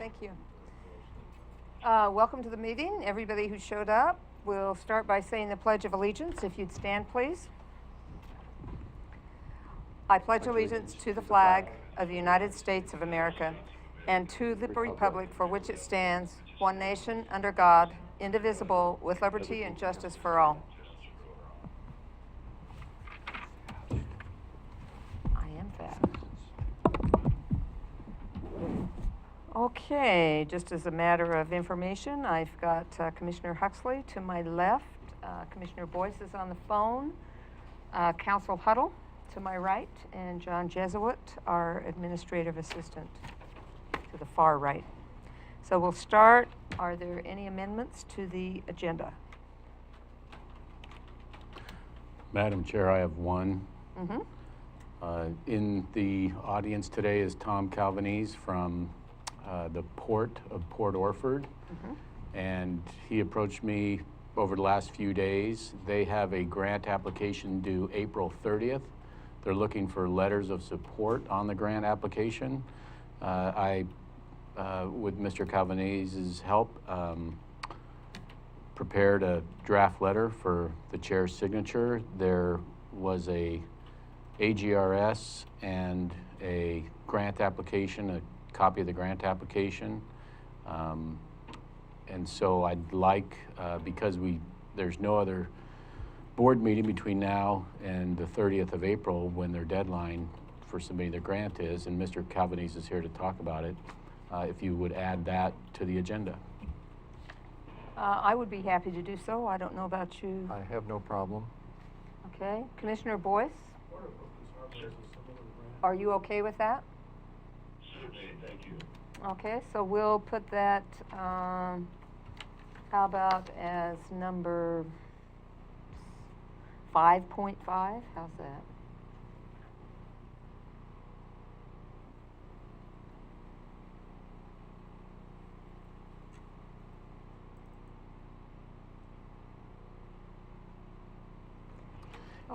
Thank you. Welcome to the meeting, everybody who showed up. We'll start by saying the Pledge of Allegiance. If you'd stand, please. I pledge allegiance to the flag of the United States of America and to the republic for which it stands, one nation, under God, indivisible, with liberty and justice for all. I am fast. Okay, just as a matter of information, I've got Commissioner Huxley to my left, Commissioner Boyce is on the phone, Council Huddle to my right, and John Jesuit, our administrative assistant, to the far right. So we'll start. Are there any amendments to the agenda? Madam Chair, I have one. In the audience today is Tom Calvanese from the Port of Port Orford, and he approached me over the last few days. They have a grant application due April 30th. They're looking for letters of support on the grant application. I, with Mr. Calvanese's help, prepared a draft letter for the chair's signature. There was a AGRS and a grant application, a copy of the grant application. And so I'd like, because there's no other board meeting between now and the 30th of April when their deadline for submitting the grant is, and Mr. Calvanese is here to talk about it, if you would add that to the agenda. I would be happy to do so. I don't know about you. I have no problem. Okay, Commissioner Boyce? Are you okay with that? Thank you. Okay, so we'll put that, how about as number 5.5? How's that?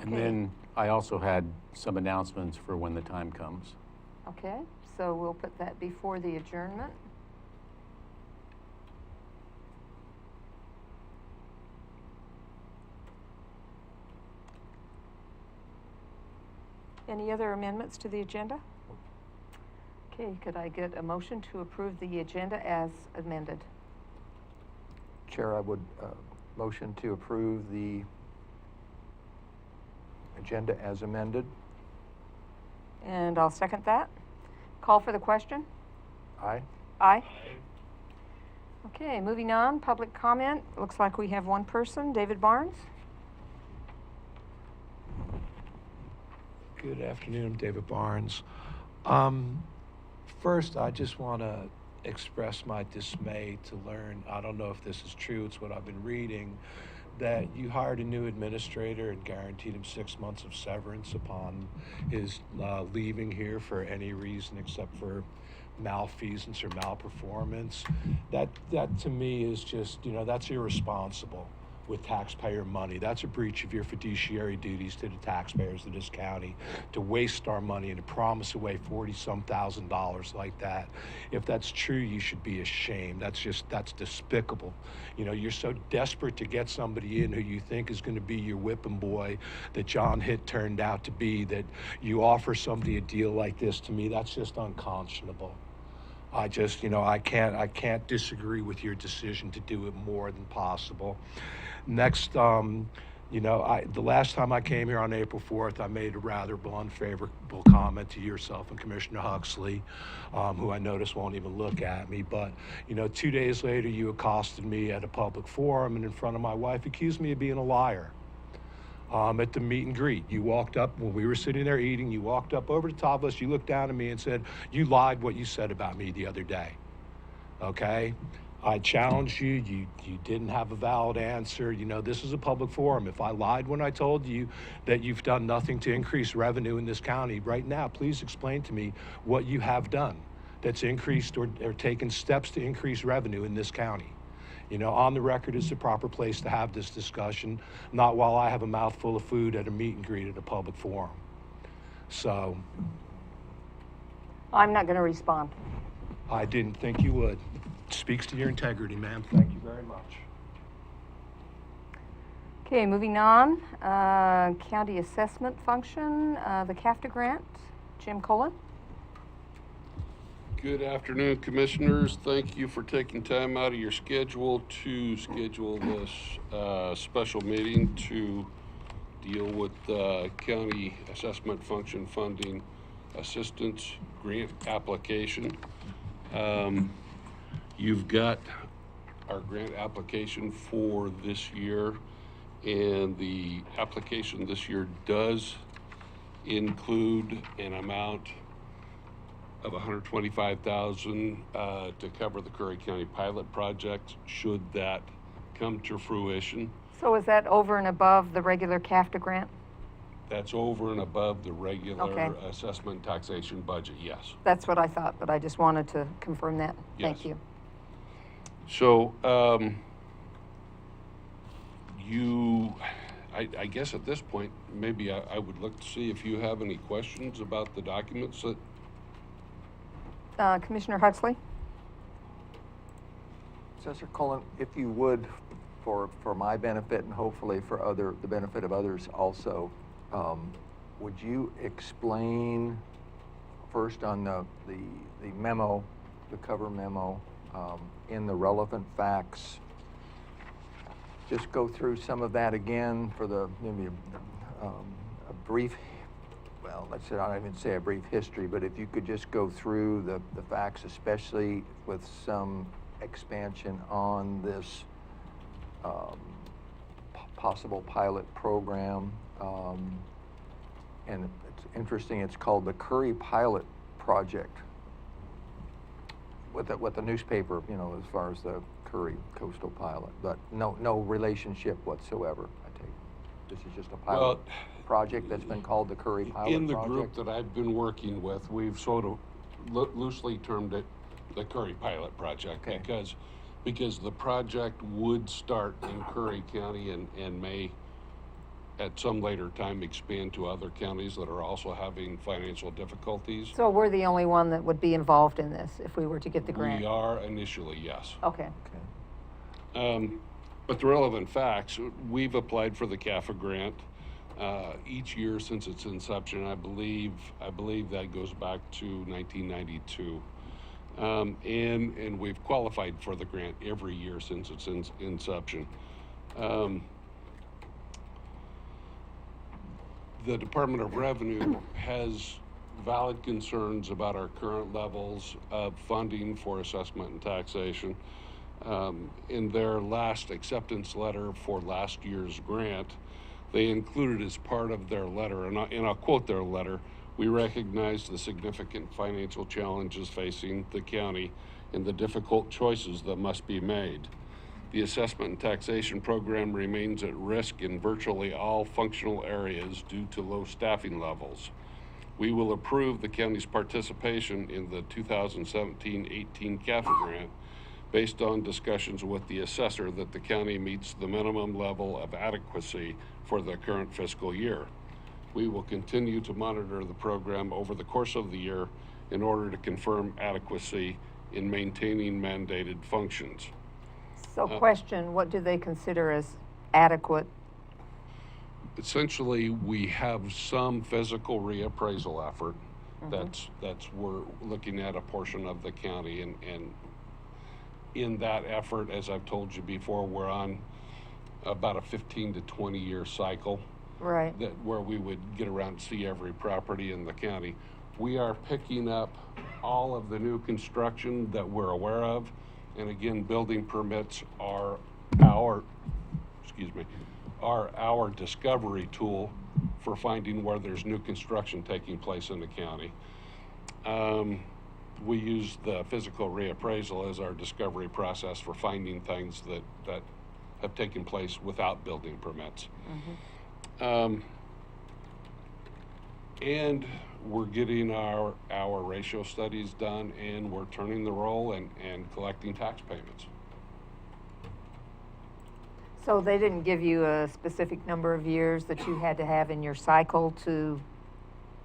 And then I also had some announcements for when the time comes. Okay, so we'll put that before the adjournment. Any other amendments to the agenda? Okay, could I get a motion to approve the agenda as amended? Chair, I would motion to approve the agenda as amended. And I'll second that. Call for the question? Aye. Aye. Okay, moving on, public comment. Looks like we have one person, David Barnes. Good afternoon, I'm David Barnes. First, I just want to express my dismay to learn, I don't know if this is true, it's what I've been reading, that you hired a new administrator and guaranteed him 6 months of severance upon his leaving here for any reason except for malfeasance or malperformance. That to me is just, that's irresponsible with taxpayer money. That's a breach of your fiduciary duties to the taxpayers of this county, to waste our money and to promise away $40-some thousand like that. If that's true, you should be ashamed. That's despicable. You're so desperate to get somebody in who you think is going to be your whipping boy that John Hitt turned out to be, that you offer somebody a deal like this. To me, that's just unconscionable. I can't disagree with your decision to do it more than possible. Next, the last time I came here on April 4th, I made a rather unfavorable comment to yourself and Commissioner Huxley, who I notice won't even look at me. But, 2 days later, you accosted me at a public forum and in front of my wife accused me of being a liar. At the meet and greet, you walked up when we were sitting there eating, you walked up over the top of us, you looked down at me and said, "You lied what you said about me the other day." Okay? I challenged you, you didn't have a valid answer. This is a public forum. If I lied when I told you that you've done nothing to increase revenue in this county, right now, please explain to me what you have done that's increased or taken steps to increase revenue in this county. On the record is the proper place to have this discussion, not while I have a mouthful of food at a meet and greet at a public forum. So. I'm not going to respond. I didn't think you would. Speaks to your integrity, ma'am. Thank you very much. Okay, moving on, county assessment function, the CAFTA grant, Jim Cullen. Good afternoon, Commissioners. Thank you for taking time out of your schedule to schedule this special meeting to deal with the county assessment function funding assistance grant application. You've got our grant application for this year, and the application this year does include an amount of $125,000 to cover the Curry County pilot project, should that come to fruition. So is that over and above the regular CAFTA grant? That's over and above the regular Okay. assessment taxation budget, yes. That's what I thought, but I just wanted to confirm that. Thank Yes. you. So, I guess at this point, maybe I would look to see if you have any questions about the documents that. Commissioner Huxley? Assessor Cullen, if you would, for my benefit and hopefully for the benefit of others also, would you explain first on the memo, the cover memo, in the relevant facts? Just go through some of that again for maybe a brief, well, let's say, I don't even say a brief history, but if you could just go through the facts, especially with some expansion on this possible pilot program. And it's interesting, it's called the Curry Pilot Project. With the newspaper, as far as the Curry Coastal Pilot, but no relationship whatsoever, I take. This is just a pilot project that's been called the Curry Pilot Project. In the group that I've been working with, we've sort of loosely termed it the Curry Pilot Project. Okay. Because the project would start in Curry County and may at some later time expand to other counties that are also having financial difficulties. So we're the only one that would be involved in this if we were to get the grant? We are initially, yes. Okay. But the relevant facts, we've applied for the CAFA grant each year since its inception. I believe that goes back to 1992. And we've qualified for the grant every year since its inception. The Department of Revenue has valid concerns about our current levels of funding for assessment and taxation. In their last acceptance letter for last year's grant, they included as part of their letter, and I'll quote their letter, "We recognize the significant financial challenges facing the county and the difficult choices that must be made. The assessment and taxation program remains at risk in virtually all functional areas due to low staffing levels. We will approve the county's participation in the 2017-18 CAFA grant based on discussions with the assessor that the county meets the minimum level of adequacy for the current fiscal year. We will continue to monitor the program over the course of the year in order to confirm adequacy in maintaining mandated functions." So question, what do they consider as adequate? Essentially, we have some physical reappraisal effort. That's we're looking at a portion of the county, and in that effort, as I've told you before, we're on about a 15 to 20 year cycle. Right. Where we would get around to see every property in the county. We are picking up all of the new construction that we're aware of, and again, building permits are our discovery tool for finding where there's new construction taking place in the county. We use the physical reappraisal as our discovery process for finding things that have taken place without building permits. And we're getting our ratio studies done, and we're turning the roll and collecting tax payments. So they didn't give you a specific number of years that you had to have in your cycle to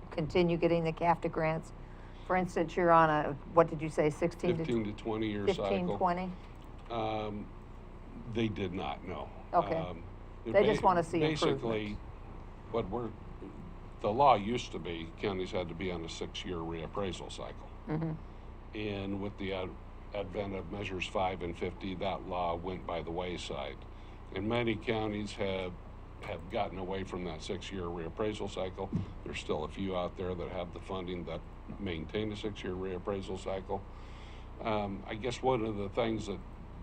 continue getting the CAFTA grants For instance, you're on a, what did you say, 16 15 to 20 year 15, cycle. 20? They did not, no. Okay. They just wanna see Basically, the law used to be counties had to be on a 6-year reappraisal cycle. Mm-hmm. And with the advent of measures 5 and 50, that law went by the wayside. And many counties have gotten away from that 6-year reappraisal cycle. There's still a few out there that have the funding that maintain a 6-year reappraisal cycle. I guess one of the things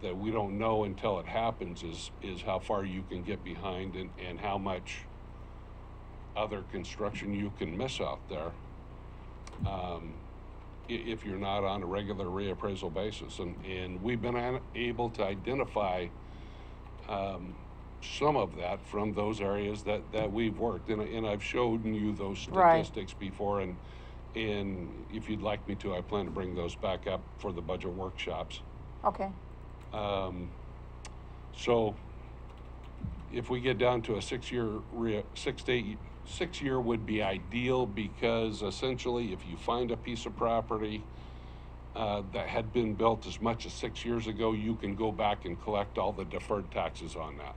that we don't know until it happens is how far you can get behind and how much other construction you can miss out there if you're not on a regular reappraisal basis. And we've been able to identify some of that from those areas that we've worked. And I've shown you those Right. statistics before, and if you'd like me to, I plan to bring those back up for the budget workshops. Okay. So if we get down to a 6-year would be ideal, because essentially if you find a piece of property that had been built as much as 6 years ago, you can go back and collect all the deferred taxes on that,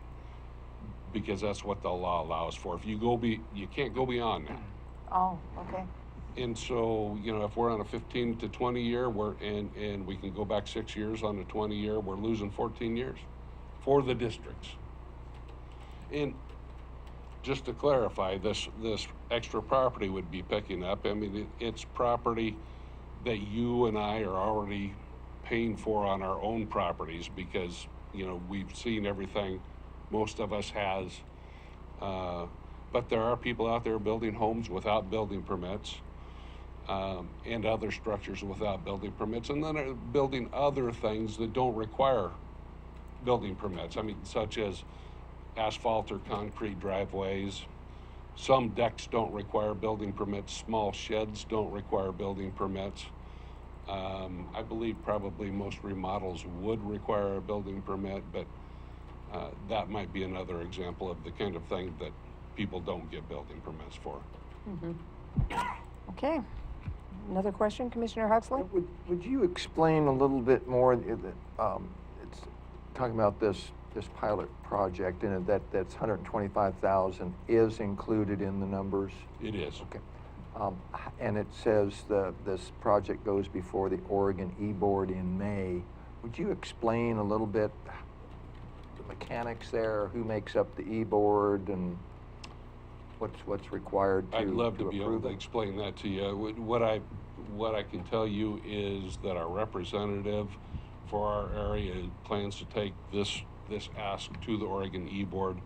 because that's what the law allows for. If you you can't go beyond that. Oh, okay. And so, if we're on a 15 to 20 year, and we can go back 6 years on a 20 year, we're losing 14 years for the districts. And just to clarify, this extra property would be picking up. I mean, it's property that you and I are already paying for on our own properties, because, we've seen everything most of us has. But there are people out there building homes without building permits. And other structures without building permits, and then are building other things that don't require building permits. I mean, such as asphalt or concrete driveways. Some decks don't require building permits. Small sheds don't require building permits. I believe probably most remodels would require a building permit, but that might be another example of the kind of thing that people don't get building permits for. Okay. Another question, Commissioner Huxley? Would you explain a little bit more? It's talking about this pilot project, and that's $125,000 is included in the numbers. It is. Okay. And it says this project goes before the Oregon E-Board in May. Would you explain a little bit the mechanics there? Who makes up the E-Board, and what's required to I'd love to be able approve to it? explain that to you. What I can tell you is that our representative for our area plans to take this ask to the Oregon E-Board.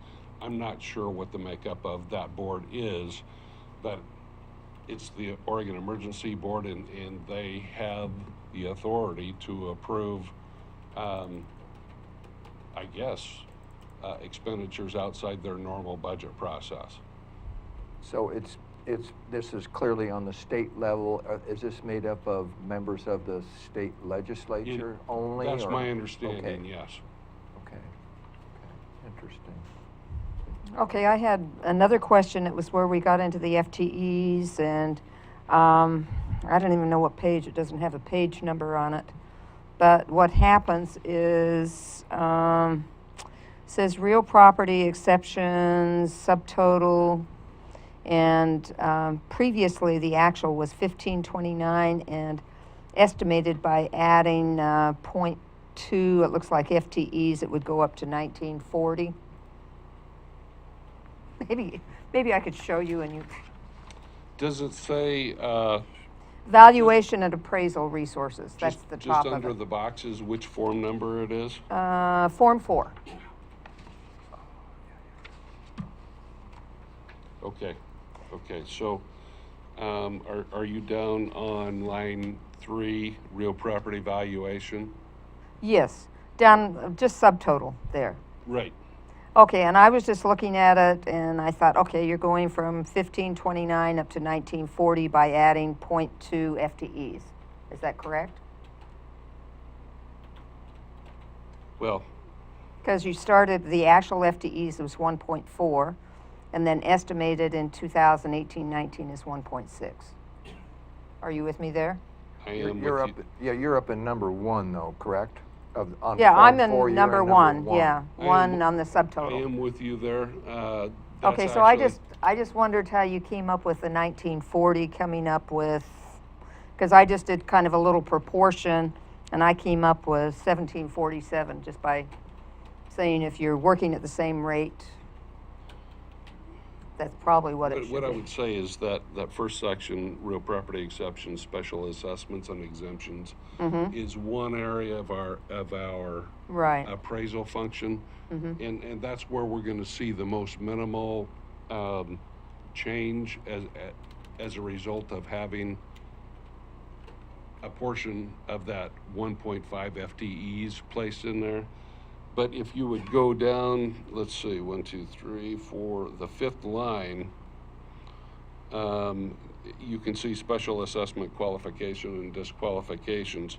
I'm not sure what the makeup of that board is, but it's the Oregon Emergency Board, and they have the authority to approve, expenditures outside their normal budget process. So this is clearly on the state level. Is this made up of members of the state legislature only? That's or- my understanding, Okay. yes. Okay. Interesting. Okay, I had another question. It was where we got into the FTEs, and I don't even know what page. It doesn't have a page number on it. But what happens is, says real property exceptions, subtotal, and previously the actual was 1529, and estimated by adding 0.2, it looks like FTEs, it would go up to 1940. Maybe I could show you, and you. Does it say, Valuation and appraisal resources, that's the top just of under it. the boxes, which form number it is? Form 4. Okay, so, are you down on line 3, real property valuation? Yes, down, just subtotal there. Right. Okay, and I was just looking at it, and I thought, okay, you're going from 1529 up to 1940 by adding 0.2 FTEs. Is that correct? Well, Because you started, the actual FTEs was 1.4, and then estimated in 2018-19 is 1.6. Are you with me there? I You're, am you're with up, you. yeah, you're up in number 1 though, correct? On Yeah, I'm Form 4, in you're number one, yeah, I am one on the I subtotal. am with you there. Okay, That's so actually- I just wondered how you came up with the 1940, coming up with, because I just did kind of a little proportion, and I came up with 1747, just by saying if you're working at the same rate, that's probably what it should be. What I would say is that that first section, real property exceptions, special assessments and exemptions, is one area of our Right, appraisal function, and that's where we're going to see the most minimal change as a result of having a portion of that 1.5 FTEs placed in there. But if you would go down, let's see, 1, 2, 3, 4, the fifth line, you can see special assessment qualification and disqualifications.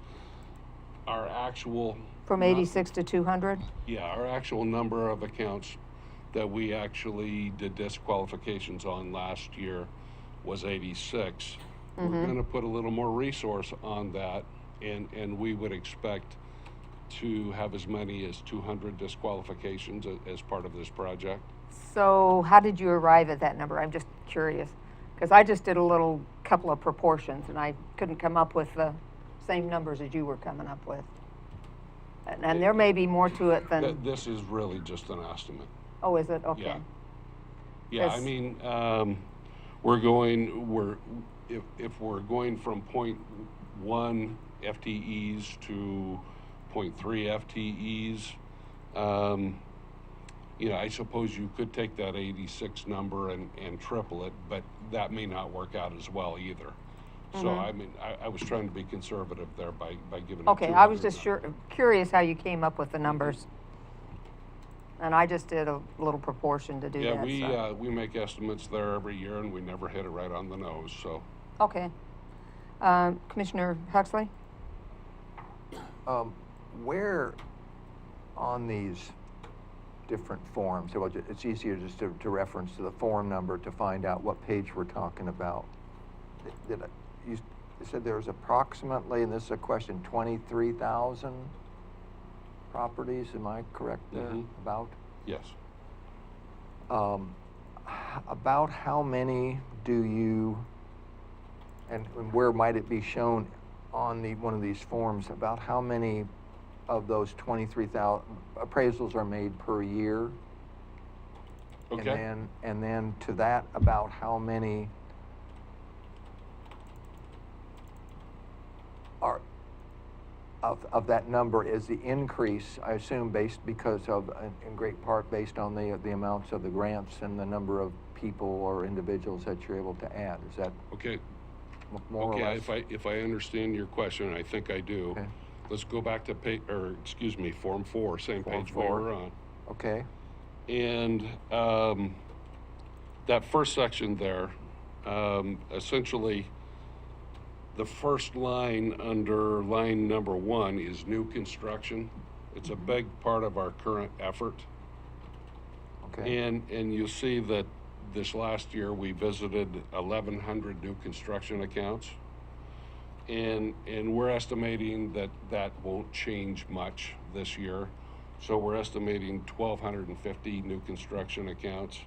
Our actual from 86 to 200? yeah, our actual number of accounts that we actually did disqualifications on last year was 86. We're going to put a little more resource on that, and we would expect to have as many as 200 disqualifications as part of this project. So how did you arrive at that number? I'm just curious, because I just did a little couple of proportions, and I couldn't come up with the same numbers as you were coming up with. And there may be more to it than, This is really just an estimate. oh, is it? Okay. Yeah. Yeah, I Yes. mean, if we're going from 0.1 FTEs to 0.3 FTEs, I suppose you could take that 86 number and triple it, but that may not work out as well either. So, I mean, I was trying to be conservative there by giving it Okay, I was 200 just number. curious how you came up with the numbers. And I just did a little proportion to do Yeah, that. so. we make estimates there every year, and we never hit it right on the nose, so. Okay. Commissioner Huxley? Where on these different forms, so it's easier just to reference to the form number to find out what page we're talking about. You said there's approximately, and this is a question, 23,000 properties, am I correct there, about? Yes. About how many do you, and where might it be shown on one of these forms, about how many of those 23,000 appraisals are made per year? Okay. And then to that, about how many are, of that number is the increase, I assume, because of, in great part, based on the amounts of the grants and the number of people or individuals that you're able to add? Is that Okay. more or less? If I understand your question, I think I do. Okay. Let's go back to Form 4, same Form page we 4. were on. Okay. And that first section there, essentially, the first line under line number 1 is new construction. It's a big part of our current effort. Okay. And you'll see that this last year we visited 1,100 new construction accounts. And we're estimating that won't change much this year. So we're estimating 1,250 new construction accounts.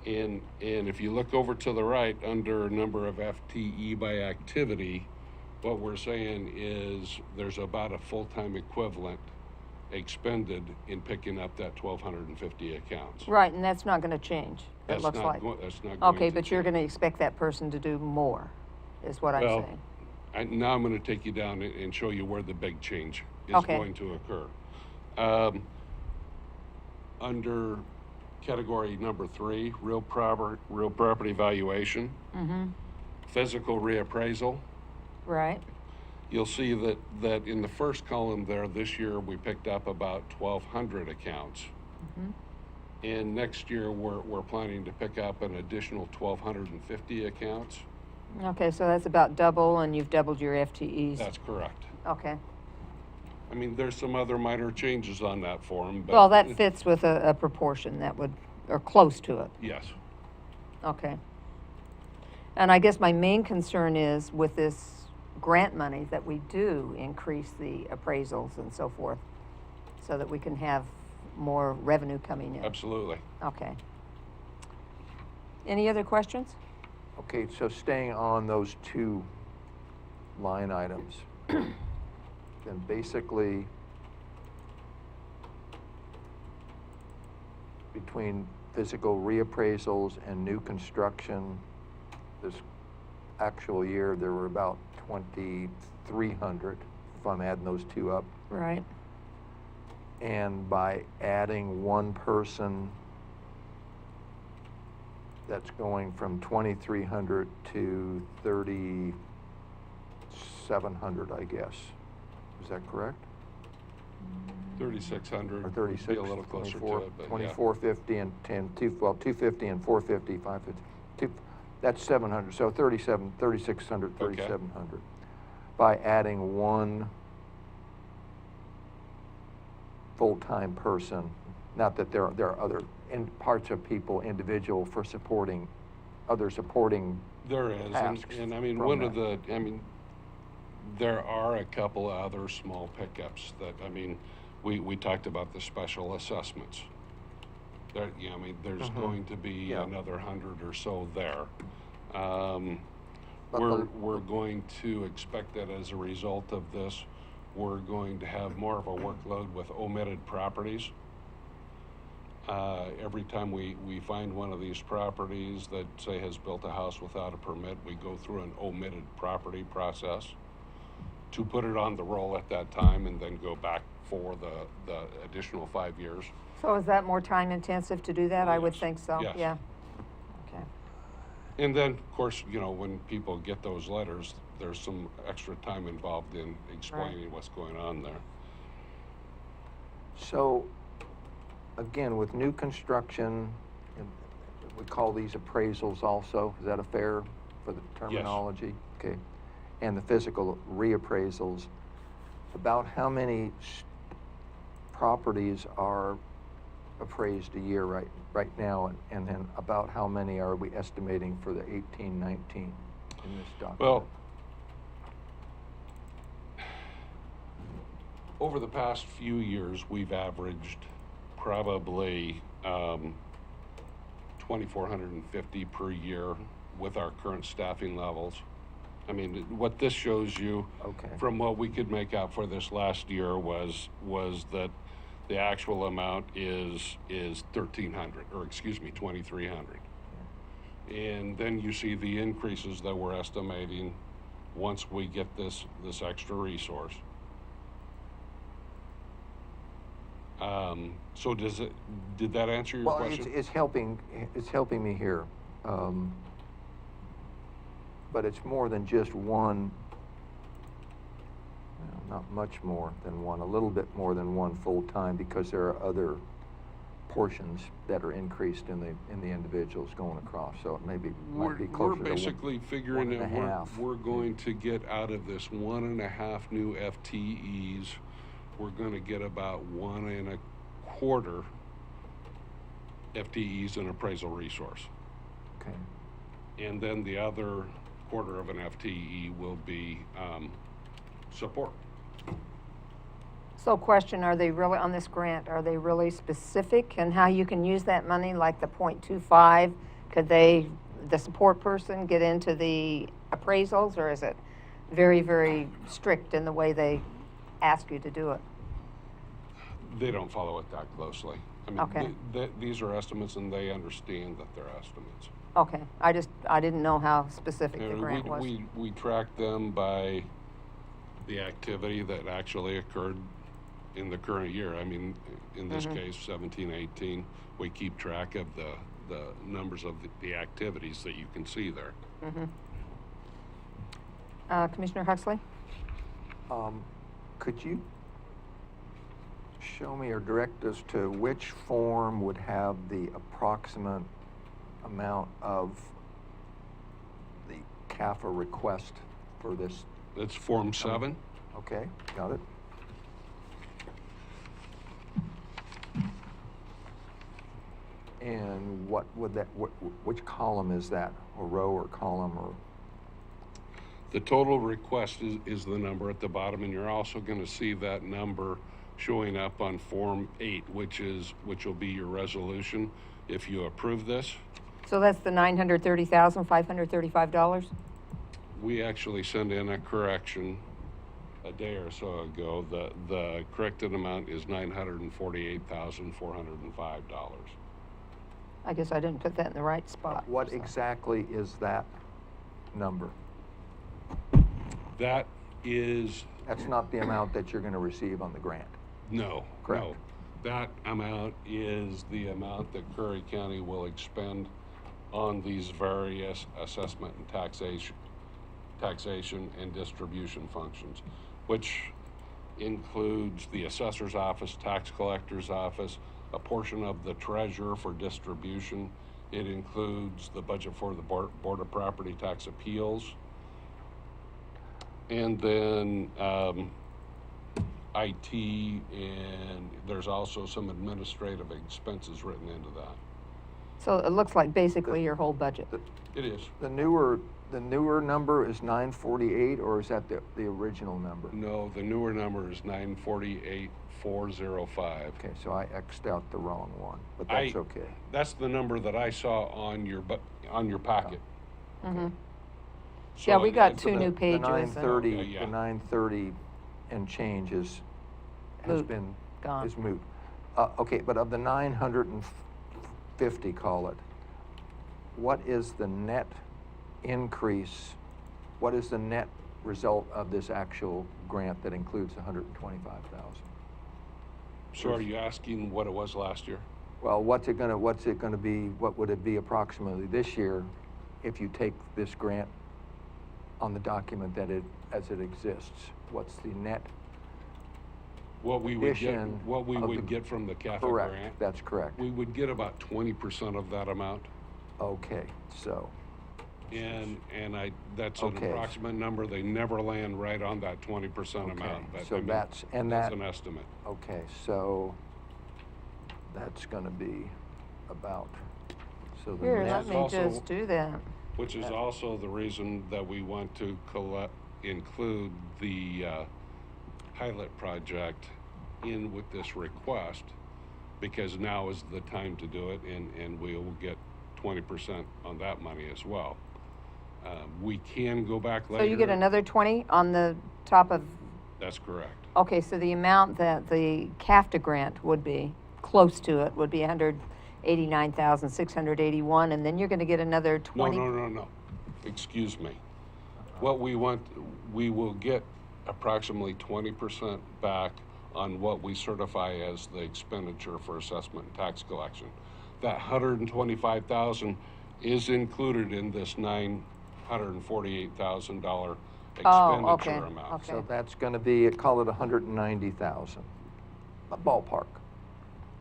And if you look over to the right under number of FTE by activity, what we're saying is there's about a full-time equivalent expended in picking up that 1,250 accounts. Right, and that's not going to change, it That's looks not like. That's not going Okay, to but you're change. going to expect that person to do more, is what I'm Well, saying. Now I'm going to take you down and show you where the big change is Okay. going to occur. Under category number 3, real property valuation, physical reappraisal, Right, you'll see that in the first column there, this year we picked up about 1,200 accounts. And next year we're planning to pick up an additional 1,250 accounts. okay, so that's about double, and you've doubled your FTEs. That's correct. Okay, I mean, there's some other minor changes on that form, but. well, that fits with a proportion that would, or close to it. Yes. Okay. And I guess my main concern is with this grant money, that we do increase the appraisals and so forth, so that we can have more revenue coming in. Absolutely. Okay. Any other questions? Okay, so staying on those two line items, then basically between physical reappraisals and new construction, this actual year, there were about 2,300, if I'm adding those two up. Right. And by adding one person, that's going from 2,300 to 3,700, I guess. Is that correct? 3,600. Or 36? Be a little closer 24, to it, but 2450 and 250 and 450, 550. That's 700, so 3,600, 3,700. By adding one full-time person, not that there are other parts of people individual for supporting, other supporting There is, tasks and I mean, from one of that. the, I mean, there are a couple of other small pickups that, I mean, we talked about the special assessments. There, I mean, there's going to be Yeah. another 100 or so there. But We're going to expect that as a result of this, we're going to have more of a workload with omitted properties. Every time we find one of these properties that, say, has built a house without a permit, we go through an omitted property process to put it on the roll at that time and then go back for the additional 5 years. So is that more time intensive to do that? I would Yes. think so, Yes. yeah. Okay. And then, of course, you know, when people get those letters, there's some extra time involved in explaining what's going on there. So, again, with new construction, and we call these appraisals also, is that a fair for the terminology? Okay. And the physical reappraisals, about how many properties are appraised a year right now, and then about how many are we estimating for the 18-19 in this document? Well, over the past few years, we've averaged probably 2,450 per year with our current staffing levels. I mean, what this shows you, Okay. from what we could make out for this last year, was that the actual amount is 1,300, or excuse me, 2,300. And then you see the increases that we're estimating once we get this extra resource. So did that answer your Well, question? it's helping me here. But it's more than just one, well, not much more than one, a little bit more than one full-time, because there are other portions that are increased in the individuals going across, so it might be We're closer to basically figuring that 1.5. we're going to get out of this 1.5 new FTEs, we're going to get about 1.25 FTEs in appraisal resource. Okay. And then the other quarter of an FTE will be support. So question, are they really, on this grant, are they really specific in how you can use that money, like the .25? Could the support person get into the appraisals, or is it very, very strict in the way they ask you to do it? They don't follow it that closely. I mean, Okay. these are estimates, and they understand that they're estimates. Okay, I didn't know how specific the And grant was. we track them by the activity that actually occurred in the current year. I mean, in this case, 17, 18, we keep track of the numbers of the activities that you can see there. Commissioner Huxley? Could you show me or direct us to which form would have the approximate amount of the CAFA request for this? That's Form 7. Okay, got it. And what would that, which column is that, or row or column, or? The total request is the number at the bottom, and you're also going to see that number showing up on Form 8, which will be your resolution if you approve this. So that's the $930,535? We actually sent in a correction a day or so ago. The corrected amount is $948,405. I guess I didn't put that in the right spot. What so. exactly is that number? That is, That's not the amount that you're going to receive on the grant. no, Correct. no. That amount is the amount that Curry County will expend on these various assessment and taxation and distribution functions, which includes the assessor's office, tax collector's office, a portion of the treasurer for distribution. It includes the budget for the Board of Property Tax Appeals. And then IT, and there's also some administrative expenses written into that. So it looks like basically your whole budget. It is. The newer number is 948, or is that the original number? No, the newer number is 948,405. Okay, so I X'd out the wrong one, but that's okay. That's the number that I saw on your packet. Mm-hmm. So Yeah, we got it's- two new pages. The 930, Yeah. the 930 and change has Moot. been, Gone. is moot. Okay, but of the 950, call it, what is the net increase? What is the net result of this actual grant that includes 125,000? So are you asking what it was last year? Well, what's it gonna be, what would it be approximately this year if you take this grant on the document as it exists? What's the net? What we would get, Addition what we of would the- get from the CAFA Correct, grant? that's correct. We would get about 20% of that amount. Okay, so, And that's an Okay. approximate number. They never land right on that 20% Okay, amount. But so I mean, that's- and that's that- an estimate. okay, so that's gonna be about, so the Here, net. let me also- just do that. Which is also the reason that we want to include the pilot project in with this request, because now is the time to do it, and we will get 20% on that money as well. We can go back later. So you get another 20 on the top of, That's correct. okay, so the amount that the CAFTA grant would be, close to it, would be 189,681, and then you're gonna get another 20? No. Excuse me. What we want, we will get approximately 20% back on what we certify as the expenditure for assessment and tax collection. That $125,000 is included in this $948,000 Oh, okay, expenditure amount. okay. So that's gonna be, call it 190,000, a ballpark,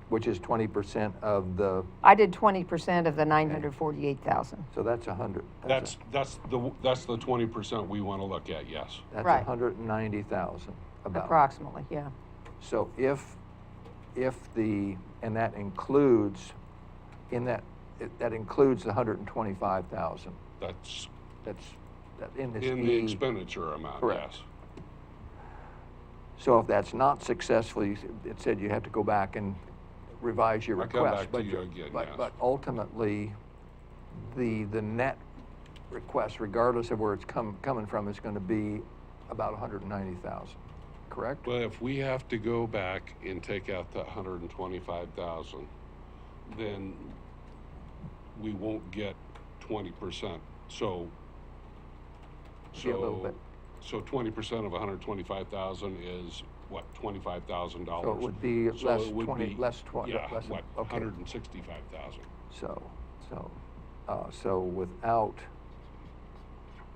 which is 20% of the, I did 20% of the 948,000. so that's 100. That's the 20% we want to look at, yes. That's Right. 190,000 about. Approximately, yeah. So if the, and that includes, that includes the 125,000, That's that's in this in the E. expenditure amount, Correct. yes. So if that's not successful, it said you have to go back and revise your I'll come request. back to but you again, yes. But ultimately, the net request, regardless of where it's coming from, is gonna be about 190,000, correct? But if we have to go back and take out that 125,000, then we won't get 20%. Be a little bit. So 20% of 125,000 is what, $25,000? So it would be So less it would 20, be- less 20, Yeah, less than, what, okay. 165,000. So without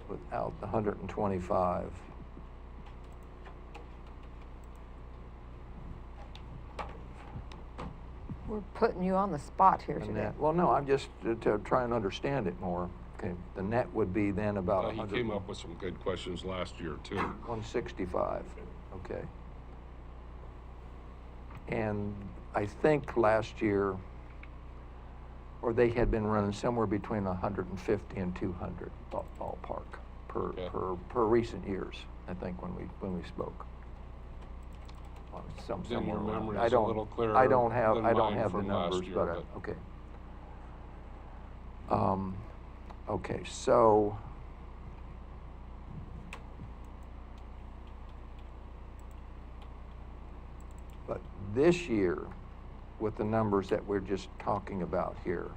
the 125, We're putting you on the spot here the today. net, well, no, I'm just to try and understand it more. Okay, the net would be then about He 100. came up with some good questions last year, too. 165, okay. And I think last year, or they had been running somewhere between 150 and 200 ballpark Okay. per recent years, I think, when we spoke. Well, Then somewhere your around. memory I is a don't- little clearer I don't have than the mine from last numbers, year, but, but- okay. Okay, so but this year, with the numbers that we're just talking about here,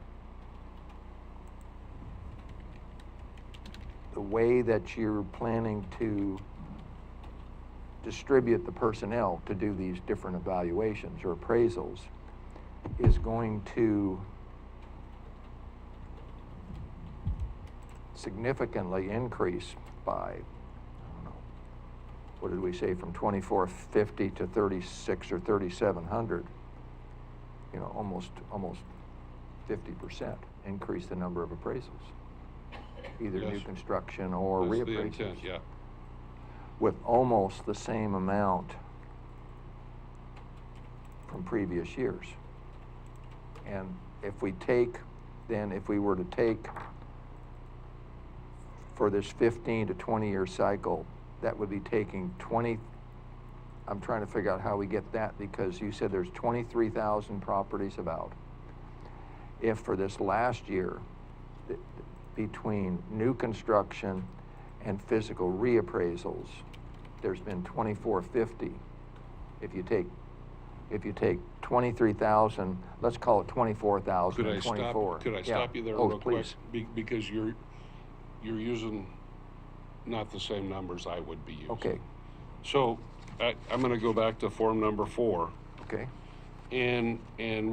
the way that you're planning to distribute the personnel to do these different evaluations or appraisals is going to significantly increase by, I don't know, what did we say, from 2,450 to 36 or 3,700, you know, almost 50% increase the number of appraisals, either new Yes. construction or That's the reappraisals. intent, yeah. With almost the same amount from previous years. And if we were to take for this 15 to 20 year cycle, that would be taking 20, I'm trying to figure out how we get that, because you said there's 23,000 properties about. If for this last year, between new construction and physical reappraisals, there's been 2,450. If you take 23,000, let's call it 24,000 Could I and 24. Could I Yeah. stop you there Oh, real quick? please. Because you're using not the same numbers I would be using. Okay, So I'm going to go back to form number 4. okay, And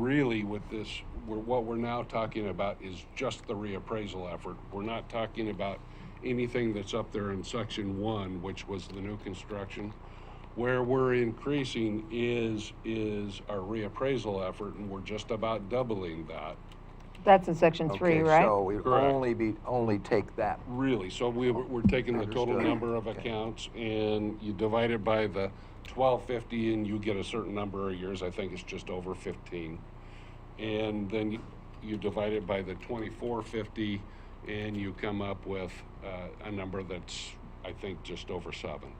really with this, what we're now talking about is just the reappraisal effort. We're not talking about anything that's up there in section 1, which was the new construction. Where we're increasing is our reappraisal effort, and we're just about doubling that. That's in section 3, okay, right? so we Correct. only take that. Really, so we're taking the total Understood. number of Okay. accounts, and you divide it by the 1,250, and you get a certain number of years. I think it's just over 15. And then you divide it by the 2,450, and you come up with a number that's, I think, just over 7.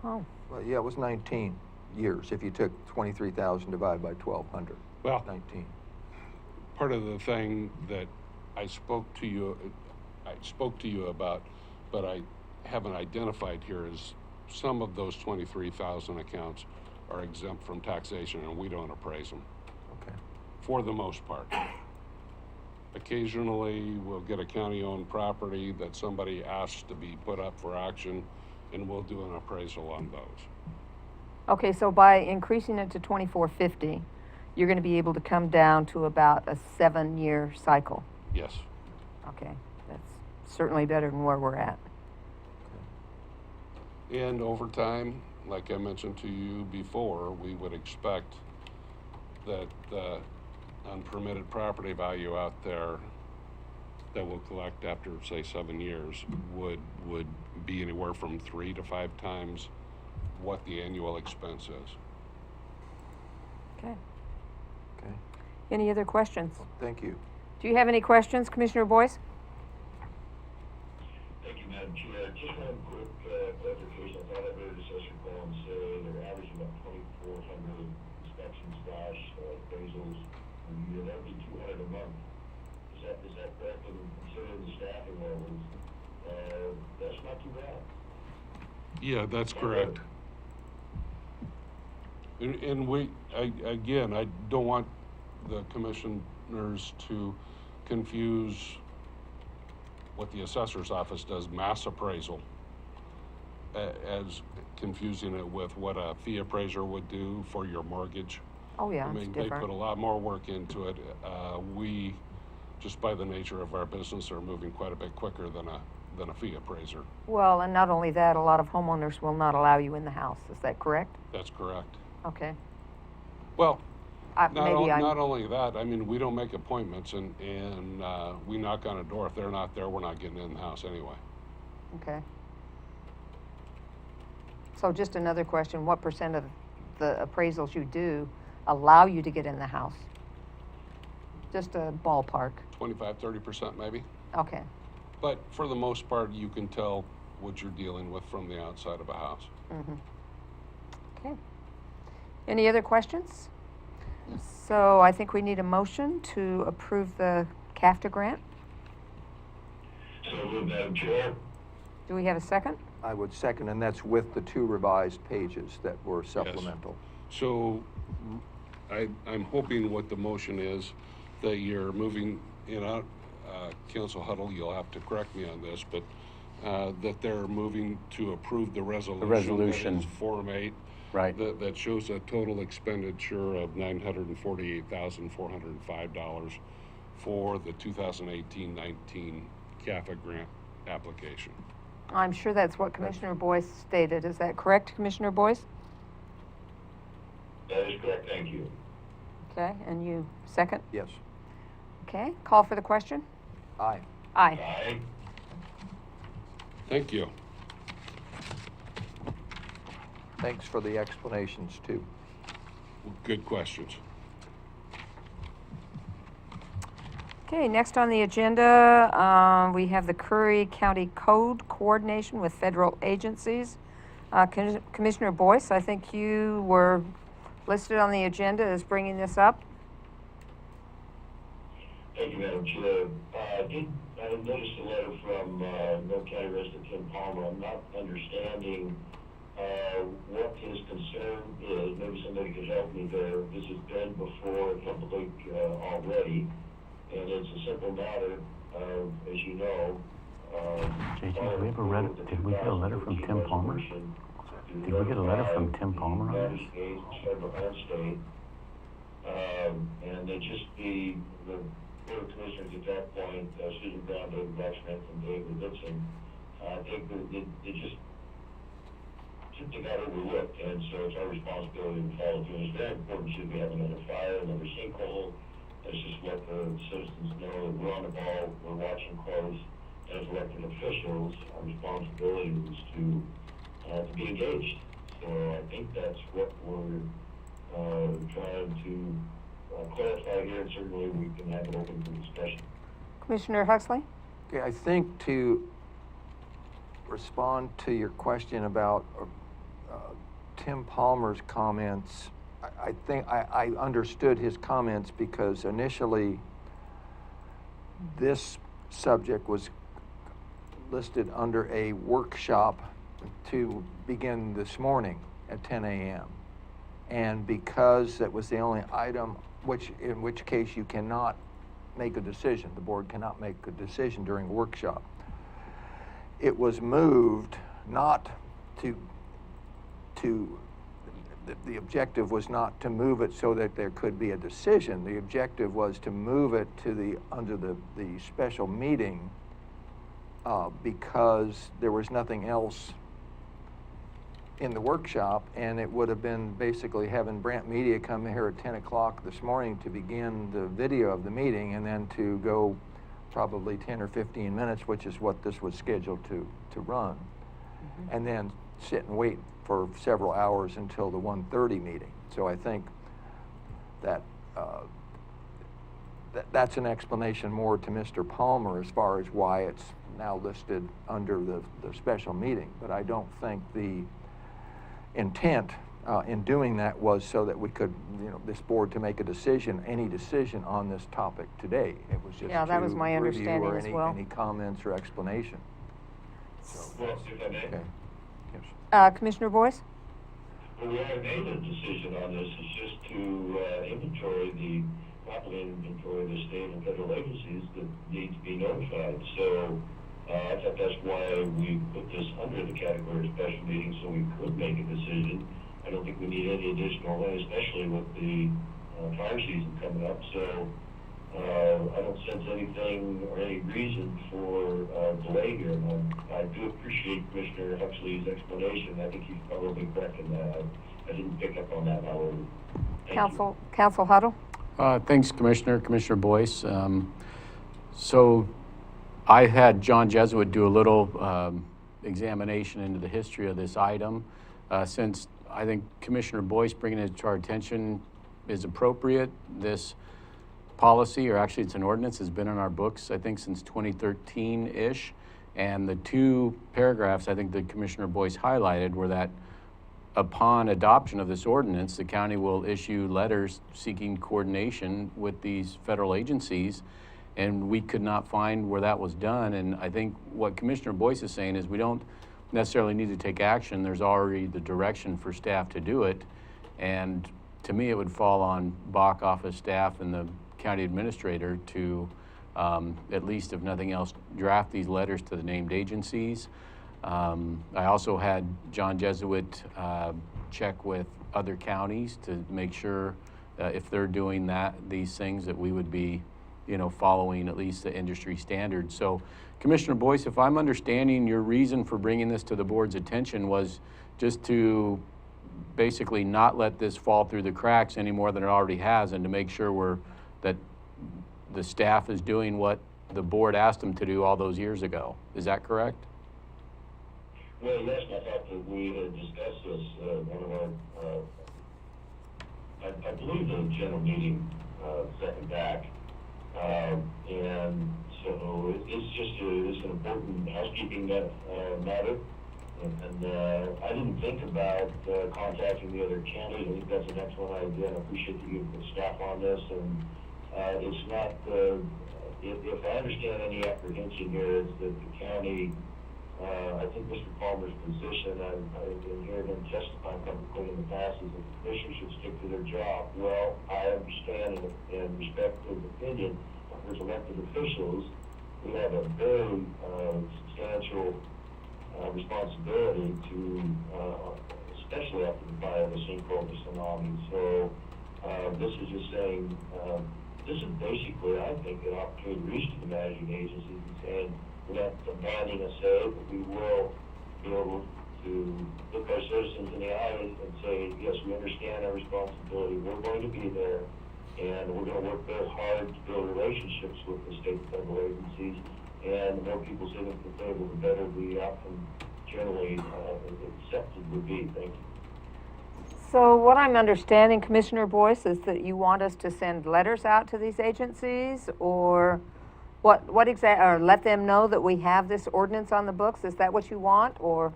Oh, Well, yeah, it was 19 years if you took 23,000 divided by 1,200. Well, 19. part of the thing that I spoke to you about, but I haven't identified here is some of those 23,000 accounts are exempt from taxation, and we don't appraise them Okay. for the most part. Occasionally, we'll get a county-owned property that somebody asks to be put up for auction, and we'll do an appraisal on those. okay, so by increasing it to 2,450, you're gonna be able to come down to about a 7-year cycle. Yes. Okay, that's certainly better than where we're at. And over time, like I mentioned to you before, we would expect that the unpermitted property value out there that we'll collect after, say, 7 years would be anywhere from 3 to 5 times what the annual expense is. Okay. Okay. Any other questions? Thank you. Do you have any questions, Commissioner Boyce? Thank you, Madam Chair. Just one quick clarification. I thought I read the assessor column say they're averaging about 2,400 inspections / appraisals a year. That would be 200 a month. Is that correct? And considering the staffing levels, that's not too bad. Yeah, that's correct. And again, I don't want the commissioners to confuse what the assessor's office does, mass appraisal, as confusing it with what a fee appraiser would do for your mortgage. Oh, yeah, I it's mean, they different. put a lot more work into it. We, just by the nature of our business, are moving quite a bit quicker than a fee appraiser. Well, and not only that, a lot of homeowners will not allow you in the house. Is that correct? That's correct. Okay. Well, Maybe I'm, not only that, I mean, we don't make appointments, and we knock on a door. If they're not there, we're not getting in the house anyway. okay. So just another question, what % of the appraisals you do allow you to get in the house? Just a ballpark. 25, 30% maybe. Okay. But for the most part, you can tell what you're dealing with from the outside of a house. Okay. Any other questions? So I think we need a motion to approve the CAFTA grant. So moved, Madam Chair. Do we have a second? I would second, and that's with the 2 revised pages that were supplemental. So I'm hoping what the motion is, that you're moving, Council Huddle, you'll have to correct me on this, but that they're moving to approve the resolution. The resolution. That is Form 8. Right. That shows a total expenditure of $948,405 for the 2018-19 CAFA grant application. I'm sure that's what Commissioner Boyce stated. Is that correct, Commissioner Boyce? That is correct, thank you. Okay, and you second? Yes. Okay, call for the question? Aye. Aye. Aye. Thank you. Thanks for the explanations, too. Good questions. Okay, next on the agenda, we have the Curry County Code Coordination with Federal Agencies. Commissioner Boyce, I think you were listed on the agenda as bringing this up. Thank you, Madam Chair. I noticed a letter from North County resident Tim Palmer. I'm not understanding what his concern is. Maybe somebody could help me there. This has been before public already, and it's a simple matter, as you know. JJ, did we get a letter from Tim Palmer? Did we get a letter from Tim Palmer on this? Federal and state. And they just, the Board of Commissioners at that point, Susan Brown, David Blacksmith, and David Dixon, I think they just simply got overlooked, and so it's our responsibility to follow through. It's very important, should we have another fire, another sinkhole, let's just let the citizens know that we're on the ball, we're watching close. As elected officials, our responsibility is to be engaged. So I think that's what we're trying to clarify here, and certainly we can have it open for discussion. Commissioner Huxley? Okay, I think to respond to your question about Tim Palmer's comments, I think I understood his comments because initially this subject was listed under a workshop to begin this morning at 10 a.m. And because that was the only item, in which case you cannot make a decision, the board cannot make a decision during a workshop. It was moved not to the objective was not to move it so that there could be a decision. The objective was to move it to under the special meeting because there was nothing else in the workshop, and it would have been basically having Brandt Media come here at 10 o'clock this morning to begin the video of the meeting, and then to go probably 10 or 15 minutes, which is what this was scheduled to run, and then sit and wait for several hours until the 1:30 meeting. So I think that that's an explanation more to Mr. Palmer as far as why it's now listed under the special meeting. But I don't think the intent in doing that was so that we could, this board to make a decision, any decision on this topic today. It was just Yeah, that was my review understanding or as well. any comments or explanation. Well, if I may. Okay. Yes. Commissioner Boyce? Well, we haven't made a decision on this. It's just to properly inventory the state and federal agencies that need to be notified. So I thought that's why we put this under the category of special meeting, so we could make a decision. I don't think we need any additional, especially with the fire season coming up. So I don't sense anything or any reason for delay here. And I do appreciate Commissioner Huxley's explanation. I think he's probably correct in that. I didn't pick up on that, however. Council Huddle? Thanks, Commissioner Boyce. So I had John Jesuit do a little examination into the history of this item. Since I think Commissioner Boyce bringing it to our attention is appropriate, this policy, or actually it's an ordinance, has been in our books, I think, since 2013-ish. And the two paragraphs I think that Commissioner Boyce highlighted were that upon adoption of this ordinance, the county will issue letters seeking coordination with these federal agencies. And we could not find where that was done. And I think what Commissioner Boyce is saying is we don't necessarily need to take action. There's already the direction for staff to do it. And to me, it would fall on Bach office staff and the county administrator to, at least if nothing else, draft these letters to the named agencies. I also had John Jesuit check with other counties to make sure if they're doing these things, that we would be, following at least the industry standards. So, Commissioner Boyce, if I'm understanding, your reason for bringing this to the board's attention was just to basically not let this fall through the cracks any more than it already has, and to make sure that the staff is doing what the board asked them to do all those years ago. Is that correct? Well, yes, I thought that we had discussed this, one of our, I believe the general meeting, second back. And so it's an important housekeeping matter. And I didn't think about contacting the other counties. I think that's an excellent idea, and I appreciate that you put staff on this. And it's not, if I understand any apprehension here, is that the county, I think Mr. Palmer's position, I've been hearing him testifying publicly in the past, is that the commissioners should stick to their job. Well, I understand and respect his opinion. As elected officials, we have a very substantial responsibility to, especially after the fire of the sinkhole, the tsunami. So this is just saying, this is basically, I think, an opportunity to reach to the managing agencies and saying, we're not demanding a say, but we will be able to look our citizens in the eyes and say, yes, we understand our responsibility. We're going to be there, and we're going to work very hard to build relationships with the state and federal agencies. And the more people sitting at the table, the better the outcome generally accepted would be. Thank you. So what I'm understanding, Commissioner Boyce, is that you want us to send letters out to these agencies, or what exactly, or let them know that we have this ordinance on the books? Is that what you want, or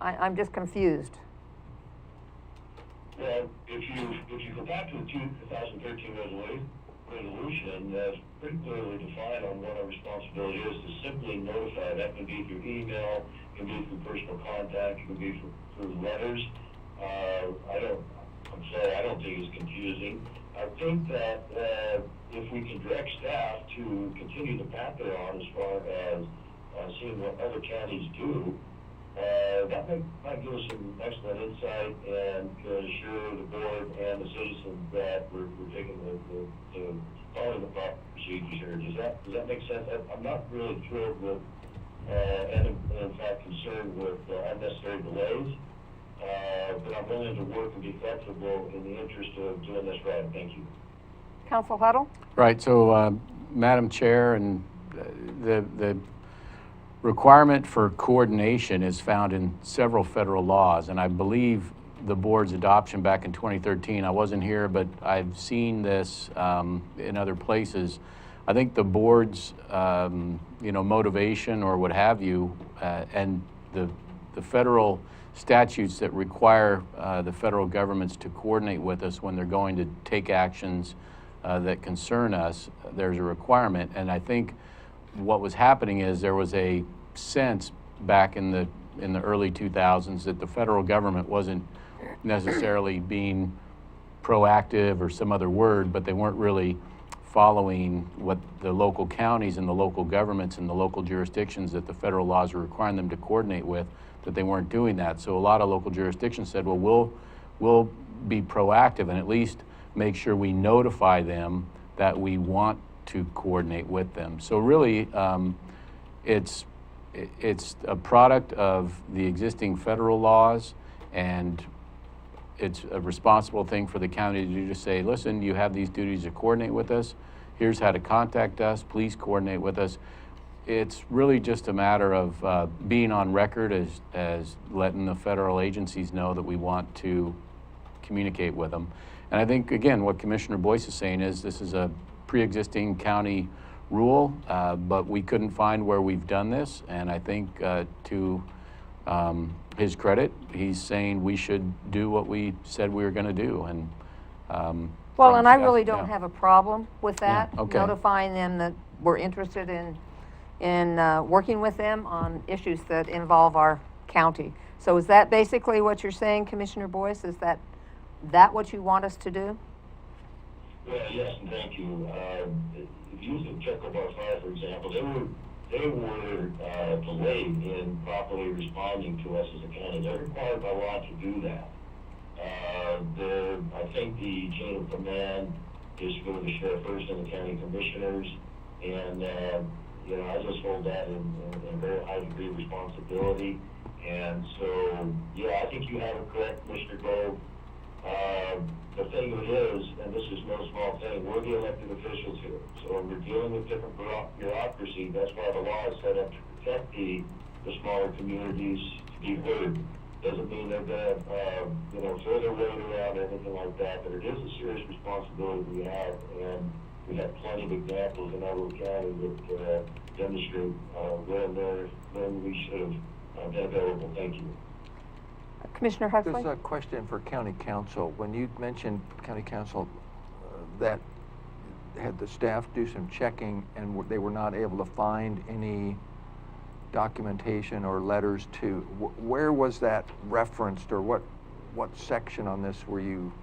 I'm just confused? Well, if you go back to the 2013 resolution, that's pretty clearly defined on what our responsibility is to simply notify. That can be through email, it can be through personal contact, it can be through letters. I don't think it's confusing. I think that if we can direct staff to continue the path they're on as far as seeing what other counties do, that might give us some excellent insight and assure the board and the citizens that we're taking following the proper procedures here. Does that make sense? I'm not really thrilled with, and in fact concerned with unnecessary delays. But I'm willing to work and be flexible in the interest of doing this right. Thank you. Council Huddle? Right. So, Madam Chair, and the requirement for coordination is found in several federal laws, and I believe the board's adoption back in 2013, I wasn't here, but I've seen this in other places. I think the board's motivation or what have you, and the federal statutes that require the federal governments to coordinate with us when they're going to take actions that concern us, there's a requirement. And I think what was happening is there was a sense back in the early 2000s that the federal government wasn't necessarily being proactive or some other word, but they weren't really following what the local counties and the local governments and the local jurisdictions that the federal laws were requiring them to coordinate with, that they weren't doing that. So a lot of local jurisdictions said, well, we'll be proactive and at least make sure we notify them that we want to coordinate with them. So really, it's a product of the existing federal laws, and it's a responsible thing for the county to do, to say, listen, you have these duties to coordinate with us. Here's how to contact us. Please coordinate with us. It's really just a matter of being on record as letting the federal agencies know that we want to communicate with them. And I think, again, what Commissioner Boyce is saying is this is a pre-existing county rule, but we couldn't find where we've done this, and I think to his credit, he's saying we should do what we said we were going to do, and Well, from and I staff- really don't yeah. have a problem with that, okay. notifying them that we're interested in working with them on issues that involve our county. So is that basically what you're saying, Commissioner Boyce? Is that what you want us to do? Well, yes, and thank you. If you use the Jekyll Bar Fire, for example, they were delayed in properly responding to us as a county. They're required by law to do that. I think the chain of command is for the sheriff first and the county commissioners, and I just hold that in very high degree of responsibility. And so, yeah, I think you have it correct, Mr. Grove. The thing of it is, and this is no small thing, we're the elected officials here. So when we're dealing with different bureaucracy, that's why the law is set up to protect the smaller communities to be heard. Doesn't mean they're going to throw their weight around or anything like that, but it is a serious responsibility we have, and we have plenty of examples in our county that demonstrate when we should have been available. Thank you. Commissioner Huxley? There's a question for county council. When you mentioned county council that had the staff do some checking and they were not able to find any documentation or letters to, where was that referenced, or what section on this were you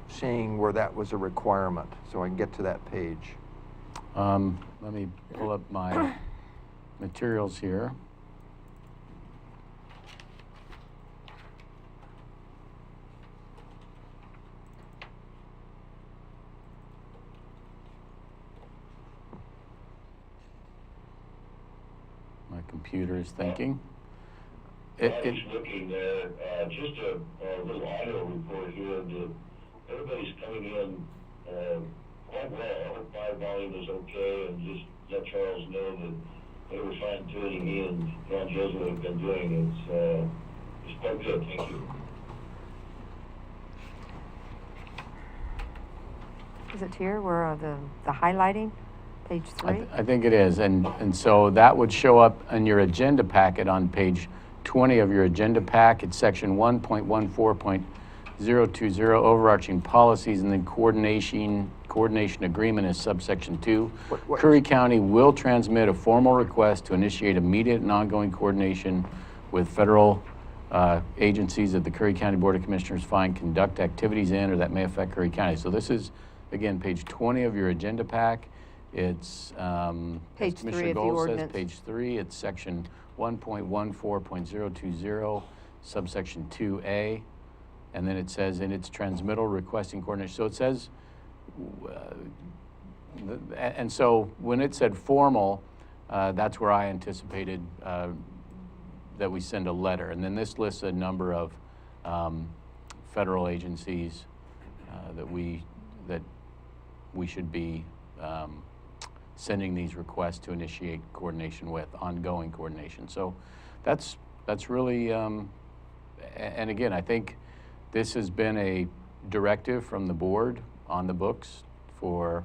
seeing where that was a requirement, so I can get to that page? Let me pull up my materials here. My computer is thinking. I was looking there, just a little audio report here. Everybody's coming in quite well. I hope my volume is okay, and just let Charles know that whatever fine-tuning he and John Jesuit have been doing, it's quite good. Thank you. Is it here where the highlighting, page 3? I think it is, and so that would show up in your agenda packet on page 20 of your agenda pack. It's section 1.14.020, overarching policies, and then coordination agreement is subsection 2. What Curry County will transmit a formal request to initiate immediate and ongoing coordination with federal agencies that the Curry County Board of Commissioners find conduct activities in or that may affect Curry County. So this is, again, page 20 of your agenda pack. It's Page as 3 Commissioner of the Gold says, ordinance. page 3. It's section 1.14.020, subsection 2A, and then it says in its transmittal requesting coordination. So it says, and so when it said formal, that's where I anticipated that we send a letter. And then this lists a number of federal agencies that we should be sending these requests to initiate coordination with, ongoing coordination. So that's really, and again, I think this has been a directive from the board on the books for,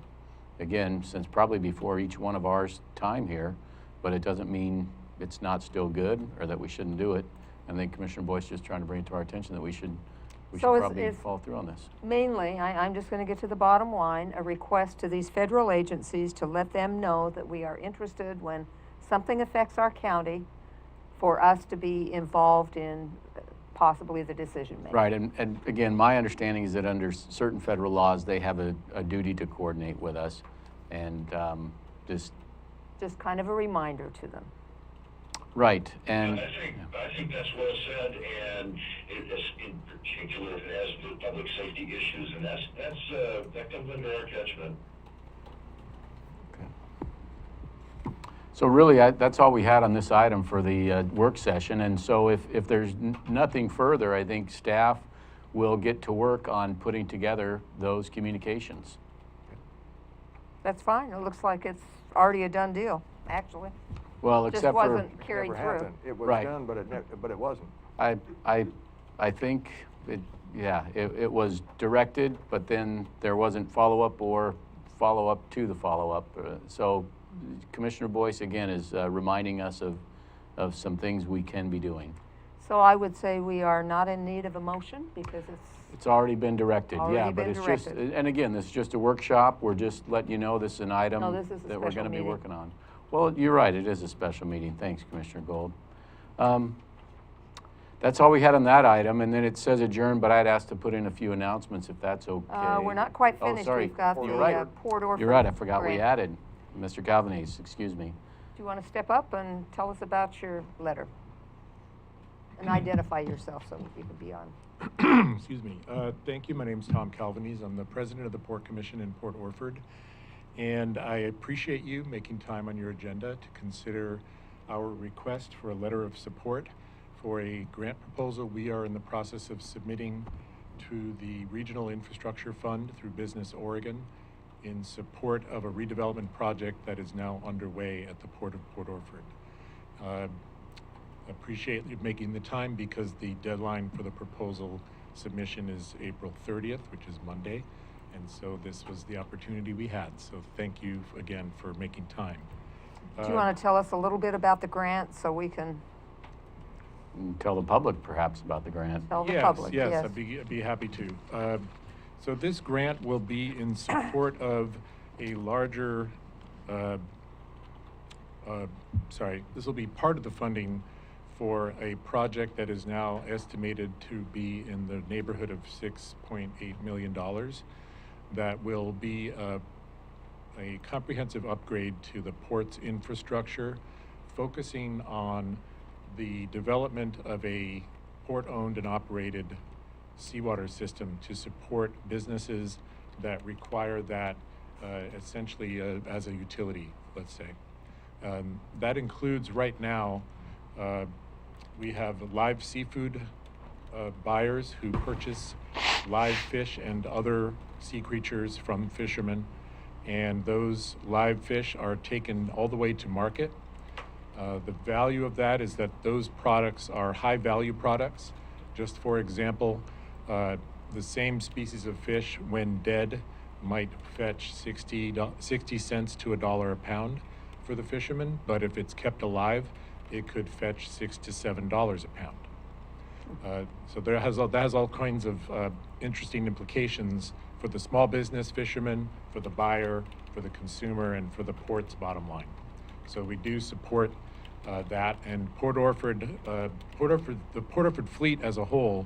again, since probably before each one of ours time here, but it doesn't mean it's not still good or that we shouldn't do it. I think Commissioner Boyce just trying to bring it to our attention that we should So it's- probably it's- follow through on this. Mainly, I'm just going to get to the bottom line, a request to these federal agencies to let them know that we are interested when something affects our county for us to be involved in possibly the decision making. Right, and again, my understanding is that under certain federal laws, they have a duty to coordinate with us, and just, Just kind of a reminder to them. right, and. I think that's well said, and in particular if it has to do with public safety issues, and that comes under our judgment. So really, that's all we had on this item for the work session, and so if there's nothing further, I think staff will get to work on putting together those communications. That's fine. It looks like it's already a done deal, actually. Well, Just except for, wasn't carried Never through. happened. It was Right. done, but it wasn't. I think, it was directed, but then there wasn't follow-up or follow-up to the follow-up. So Commissioner Boyce, again, is reminding us of some things we can be doing. So I would say we are not in need of a motion because It's already been directed, Already yeah, but been it's directed. just, and again, this is just a workshop. We're just letting you know this is an item No, this is a that we're special gonna be meeting. working on. Well, you're right, it is a special meeting. Thanks, Commissioner Gold. That's all we had on that item, and then it says adjourn, but I'd asked to put in a few announcements if that's okay. we're not quite Oh, finished. sorry. We've got You're the right. Port Orford. You're right, I forgot we grant. added Mr. Calvanese, excuse me. Do you want to step up and tell us about your letter? And identify yourself so you can be on. Excuse me. Thank you. My name's Tom Calvanese. I'm the president of the Port Commission in Port Orford. And I appreciate you making time on your agenda to consider our request for a letter of support for a grant proposal we are in the process of submitting to the Regional Infrastructure Fund through Business Oregon in support of a redevelopment project that is now underway at the Port of Port Orford. Appreciate you making the time because the deadline for the proposal submission is April 30th, which is Monday. And so this was the opportunity we had. So thank you again for making time. Do you want to tell us a little bit about the grant so we can And tell the public perhaps about the grant. tell the Yes, public? yes, I'd be happy to. So this grant will be in support of a larger, this will be part of the funding for a project that is now estimated to be in the neighborhood of $6.8 million. That will be a comprehensive upgrade to the port's infrastructure, focusing on the development of a port-owned and operated seawater system to support businesses that require that essentially as a utility, let's say. That includes right now, we have live seafood buyers who purchase live fish and other sea creatures from fishermen, and those live fish are taken all the way to market. The value of that is that those products are high value products. Just for example, the same species of fish when dead might fetch 60 cents to $1 a pound for the fisherman, but if it's kept alive, it could fetch $6 to $7 a pound. So that has all kinds of interesting implications for the small business fisherman, for the buyer, for the consumer, and for the port's bottom line. So we do support that, and the Port Orford fleet as a whole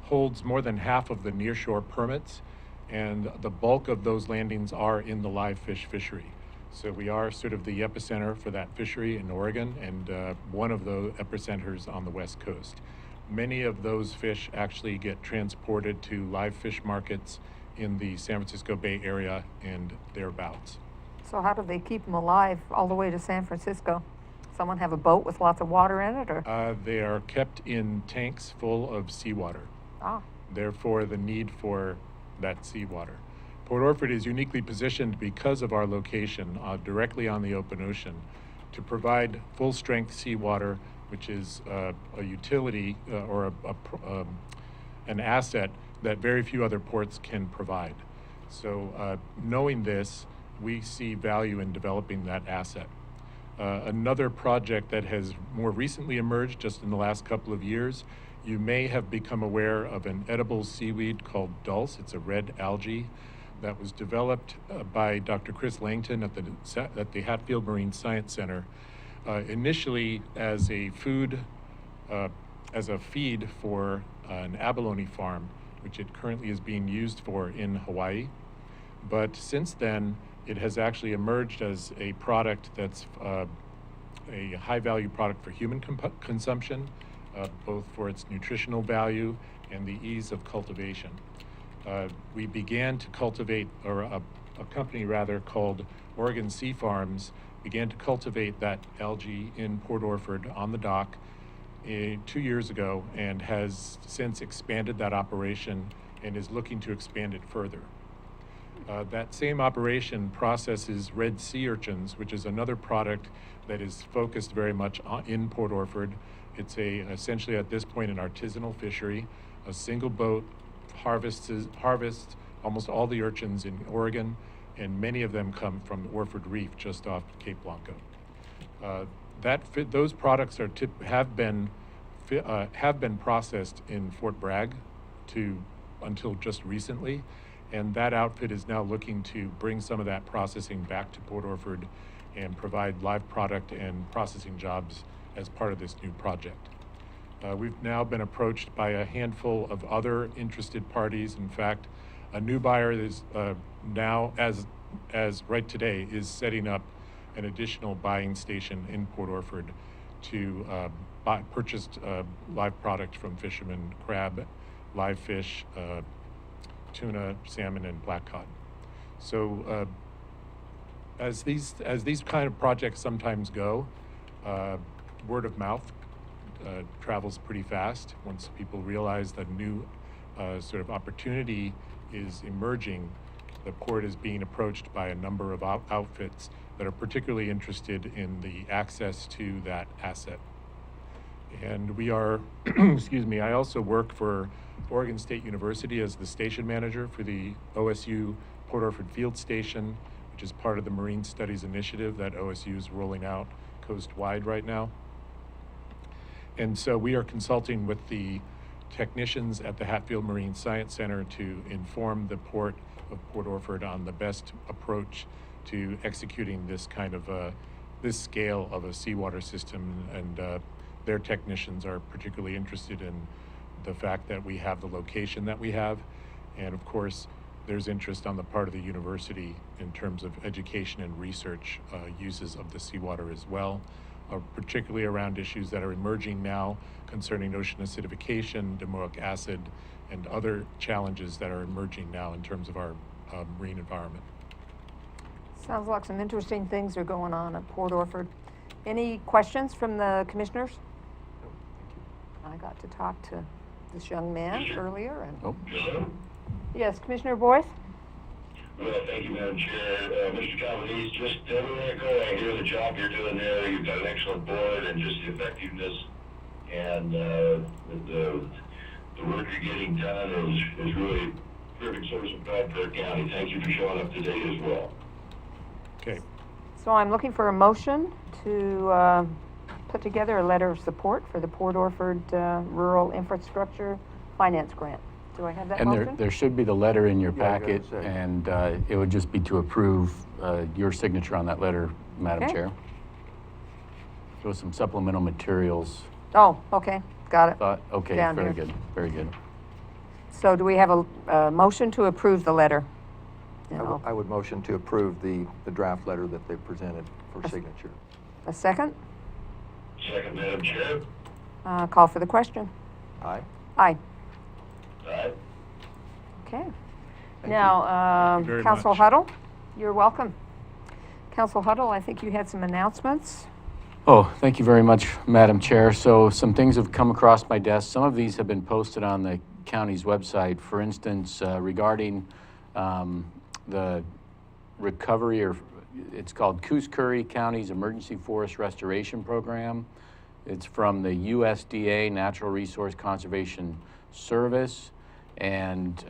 holds more than half of the nearshore permits, and the bulk of those landings are in the live fish fishery. So we are sort of the epicenter for that fishery in Oregon, and one of the epicenters on the West Coast. Many of those fish actually get transported to live fish markets in the San Francisco Bay Area and thereabouts. So how do they keep them alive all the way to San Francisco? Someone have a boat with lots of water in it, or? They are kept in tanks full of seawater. Ah, Therefore, the need for that seawater. Port Orford is uniquely positioned because of our location directly on the open ocean to provide full-strength seawater, which is a utility or an asset that very few other ports can provide. So knowing this, we see value in developing that asset. Another project that has more recently emerged just in the last couple of years, you may have become aware of an edible seaweed called dulse. It's a red algae that was developed by Dr. Chris Langton at the Hatfield Marine Science Center, initially as a feed for an abalone farm, which it currently is being used for in Hawaii. But since then, it has actually emerged as a product that's a high-value product for human consumption, both for its nutritional value and the ease of cultivation. We began to cultivate, or a company rather called Oregon Sea Farms began to cultivate that algae in Port Orford on the dock 2 years ago, and has since expanded that operation and is looking to expand it further. That same operation processes red sea urchins, which is another product that is focused very much in Port Orford. It's essentially at this point an artisanal fishery. A single boat harvests almost all the urchins in Oregon, and many of them come from Orford Reef just off Cape Blanco. Those products have been processed in Fort Bragg until just recently, and that outfit is now looking to bring some of that processing back to Port Orford and provide live product and processing jobs as part of this new project. We've now been approached by a handful of other interested parties. In fact, a new buyer is now, as right today, is setting up an additional buying station in Port Orford to purchase live product from fishermen: crab, live fish, tuna, salmon, and black cod. So as these kind of projects sometimes go, word of mouth travels pretty fast. Once people realize that new sort of opportunity is emerging, the port is being approached by a number of outfits that are particularly interested in the access to that asset. And we are, excuse me, I also work for Oregon State University as the station manager for the OSU Port Orford Field Station, which is part of the Marine Studies Initiative that OSU is rolling out coast-wide right now. And so we are consulting with the technicians at the Hatfield Marine Science Center to inform the Port of Port Orford on the best approach to executing this kind of this scale of a seawater system. And their technicians are particularly interested in the fact that we have the location that we have. And of course, there's interest on the part of the university in terms of education and research uses of the seawater as well, particularly around issues that are emerging now concerning ocean acidification, domoic acid, and other challenges that are emerging now in terms of our marine environment. Sounds like some interesting things are going on at Port Orford. Any questions from the commissioners? I got to talk to this young man earlier. And Hello? yes, Commissioner Boyce? Well, thank you, Madam Chair. Mr. Calvinese, just everywhere I go, I hear the job you're doing there. You've got an excellent board, and just the effectiveness and the work you're getting done is really a perfect source of pride for our county. Thank you for showing up today as well. Okay. So I'm looking for a motion to put together a letter of support for the Port Orford Rural Infrastructure Finance Grant. Do I have that And motion? there should be the letter in your Yeah, I was gonna packet, say. and it would just be to approve your signature on that letter, Madam Okay. Chair. There was some supplemental materials. Oh, okay, got it. Okay, Down very here. good, very good. So do we have a motion to approve the letter? And I'll- I would motion to approve the draft letter that they presented for signature. A second? Second, Madam Chair. Call for the question. Aye? Aye. Aye. Okay. Thank Now, Thank you very Council much. Huddle, you're welcome. Council Huddle, I think you had some announcements. Oh, thank you very much, Madam Chair. So some things have come across my desk. Some of these have been posted on the county's website. For instance, regarding the recovery, or it's called Curry County's Emergency Forest Restoration Program. It's from the USDA Natural Resource Conservation Service. And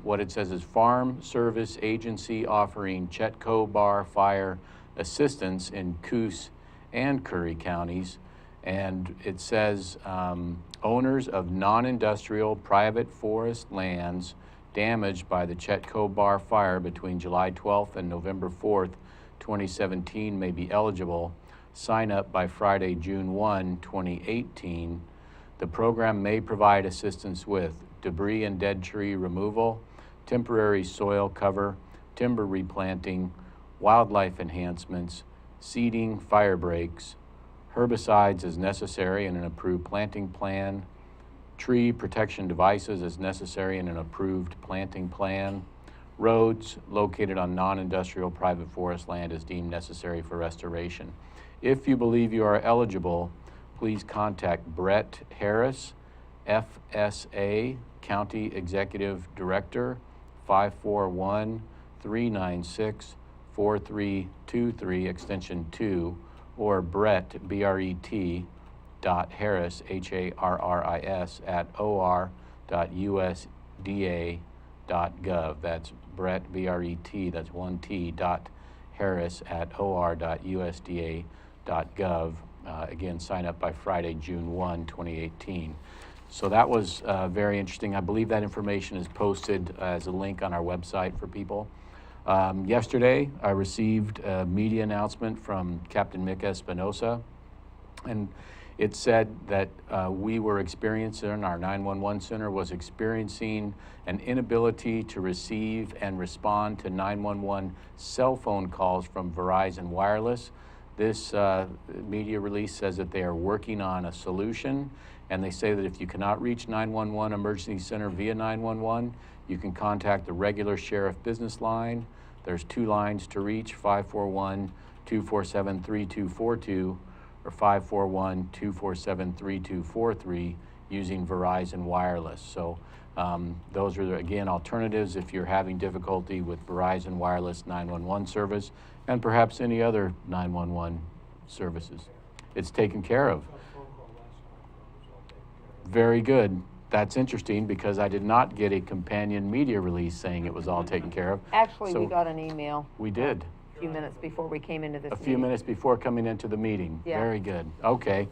what it says is Farm Service Agency offering Chetco Bar Fire assistance in Coos and Curry counties. And it says owners of non-industrial private forest lands damaged by the Chetco Bar Fire between July 12th and November 4th, 2017 may be eligible. Sign up by Friday, June 1, 2018. The program may provide assistance with debris and dead tree removal, temporary soil cover, timber replanting, wildlife enhancements, seeding, fire breaks, herbicides as necessary in an approved planting plan, tree protection devices as necessary in an approved planting plan, roads located on non-industrial private forest land as deemed necessary for restoration. If you believe you are eligible, please contact Brett Harris, FSA, County Executive Director, 541-396-4323, extension 2, or Brett, B-R-E-T, Harris, Harris, @or.usda.gov. or.gov. That's Brett, B-R-E-T, that's 1T, .harris@or.usda.gov. Again, sign up by Friday, June 1, 2018. So that was very interesting. I believe that information is posted as a link on our website for people. Yesterday, I received a media announcement from Captain Mick Espinosa, and it said that we were experiencing, our 911 center was experiencing an inability to receive and respond to 911 cell phone calls from Verizon Wireless. This media release says that they are working on a solution, and they say that if you cannot reach 911 emergency center via 911, you can contact the regular sheriff business line. There's 2 lines to reach, 541-247-3242 or 541-247-3243 using Verizon Wireless. So those are, again, alternatives if you're having difficulty with Verizon Wireless 911 service and perhaps any other 911 services. It's taken care of. Very good. That's interesting because I did not get a companion media release saying it was all taken care of. Actually, So we got an email we did. a few minutes before we came into this A meeting. few minutes before coming into the meeting. Yeah. Very good. Okay.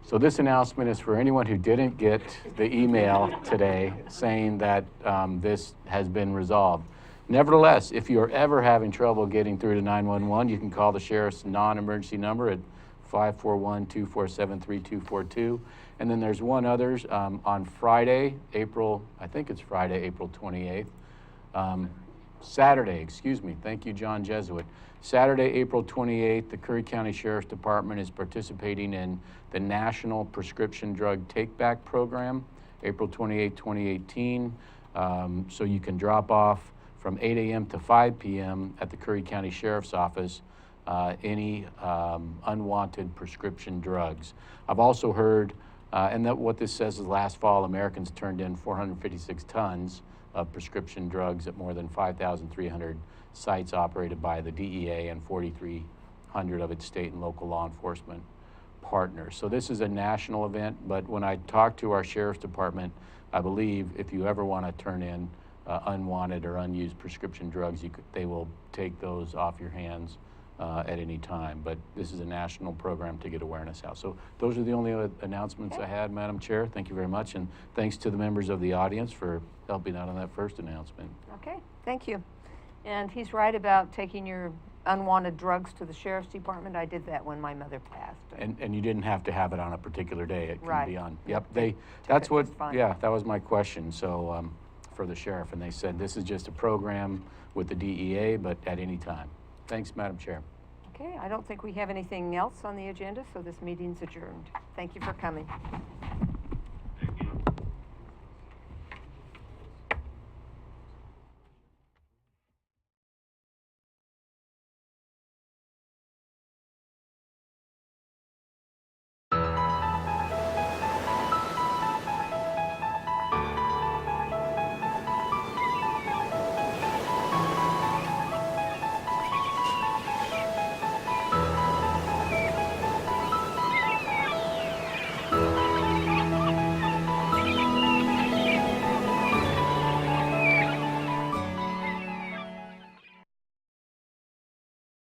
So this announcement is for anyone who didn't get the email today saying that this has been resolved. Nevertheless, if you're ever having trouble getting through to 911, you can call the sheriff's non-emergency number at 541-247-3242. And then there's one other on Friday, April 28th. Saturday, excuse me. Thank you, John Jesuit. Saturday, April 28th, the Curry County Sheriff's Department is participating in the National Prescription Drug Take-Back Program, April 28, 2018. So you can drop off from 8 a.m. to 5 p.m. at the Curry County Sheriff's Office any unwanted prescription drugs. I've also heard, and that what this says is last fall, Americans turned in 456 tons of prescription drugs at more than 5,300 sites operated by the DEA and 4,300 of its state and local law enforcement partners. So this is a national event, but when I talk to our sheriff's department, I believe if you ever want to turn in unwanted or unused prescription drugs, they will take those off your hands at any time. But this is a national program to get awareness out. So those are the only announcements I had, Madam Chair. Thank you very much, and thanks to the members of the audience for helping out on that first announcement. Okay, thank you. And he's right about taking your unwanted drugs to the sheriff's department. I did that when my mother passed. And you didn't have to have it on a particular day. It can Right. be on. Yep. That's it what. just fine. Yeah, that was my question. So for the sheriff, and they said this is just a program with the DEA, but at any time. Thanks, Madam Chair. Okay, I don't think we have anything else on the agenda, so this meeting's adjourned. Thank you for coming.